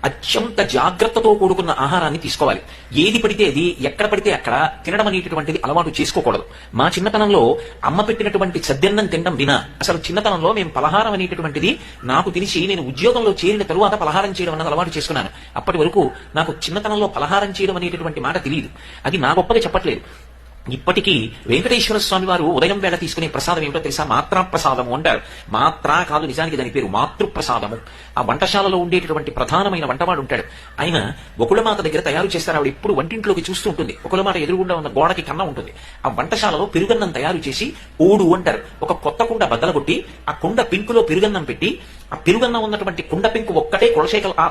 అత్యంత జాగ్రత్తతో కూడుకున్న ఆహారాన్ని తీసుకోవాలి. ఏది పడితే అది, ఎక్కడ పడితే అక్కడ తినడం అనేటటువంటిది అలవాటు చేసుకోకూడదు. మా చిన్నతనంలో అమ్మ పెట్టినటువంటి సద్దెన్నం తినడం వినా, అసలు చిన్నతనంలో మేము పలహారం అనేటటువంటిది నాకు తెలిసి నేను ఉద్యోగంలో చేరిన తరువాత పలహారం చేయడం అన్నది అలవాటు చేసుకున్నాను. అప్పటి వరకు నాకు చిన్నతనంలో పలహారం చేయడం అనేటటువంటి మాట తెలియదు. అది నా గొప్పగా చెప్పట్లేదు. ఇప్పటికీ వెంకటేశ్వర స్వామి వారు ఉదయం వేళ తీసుకునే ప్రసాదం ఏమిటో తెలుసా? మాత్రా ప్రసాదము అంటారు. మాత్రా కాదు, నిజానికి దాని పేరు మాతృప్రసాదము. ఆ వంటశాలలో ఉండేటటువంటి ప్రధానమైన వంటవాడు ఉంటాడు. ఆయన ఒకళ్ళమాత దగ్గర తయారు చేస్తారు. ఆవిడ ఎప్పుడు వంటింట్లోకి చూస్తూ ఉంటుంది. ఒకళ్ళమాట ఎదురుగుండా ఉన్న గోడకి కన్న ఉంటుంది. ఆ వంటశాలలో పెరుగన్నం తయారు చేసి ఓడు అంటారు. ఒక కొత్త కుండ బద్దలగొట్టి ఆ కుండ పెంకులో పెరుగన్నం పెట్టి, ఆ పెరుగన్నం ఉన్నటువంటి కుండ పెంకు ఒక్కటే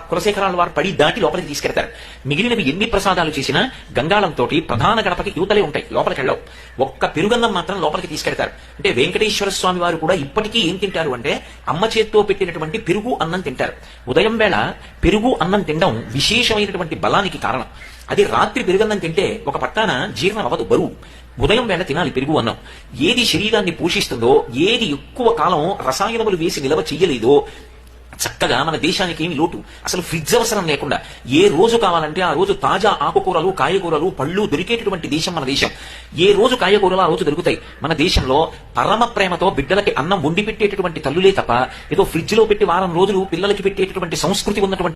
కులశేఖరాల వారు పడి దాటి లోపలికి తీసుకెళ్తారు. మిగిలినవి ఎన్ని ప్రసాదాలు చేసినా గంగాళంతో ప్రధాన గడపకి యువతలే ఉంటాయి, లోపలికి వెళ్ళవు. ఒక్క పెరుగన్నం మాత్రం లోపలికి తీసుకెళ్తారు. అంటే వెంకటేశ్వర స్వామి వారు కూడా ఇప్పటికీ ఏం తింటారు అంటే అమ్మ చేత్తో పెట్టినటువంటి పెరుగు అన్నం తింటారు. ఉదయం వేళ పెరుగు అన్నం తినడం విశేషమైనటువంటి బలానికి కారణం. అది రాత్రి పెరుగన్నం తింటే ఒక పట్టాన జీర్ణం అవ్వదు, బరువు. ఉదయం వేళ తినాలి పెరుగు అన్నం. ఏది శరీరాన్ని పోషిస్తుందో, ఏది ఎక్కువ కాలం రసాయనములు వేసి నిలవ చెయ్యలేదో, చక్కగా మన దేశానికి ఏమి లోటు, అసలు ఫ్రిడ్జ్ అవసరం లేకుండా ఏ రోజు కావాలంటే ఆ రోజు తాజా ఆకుకూరలు, కాయగూరలు, పళ్ళు దొరికేటటువంటి దేశం మన దేశం. ఏ రోజు కాయగూరలు ఆ రోజు దొరుకుతాయి. మన దేశంలో పరమ ప్రేమతో బిడ్డలకి అన్నం వండి పెట్టేటటువంటి తల్లులే తప్ప ఏదో ఫ్రిడ్జ్ లో పెట్టి వారం రోజులు పిల్లలకి పెట్టేటటువంటి సంస్కృతి ఉన్నటువంటి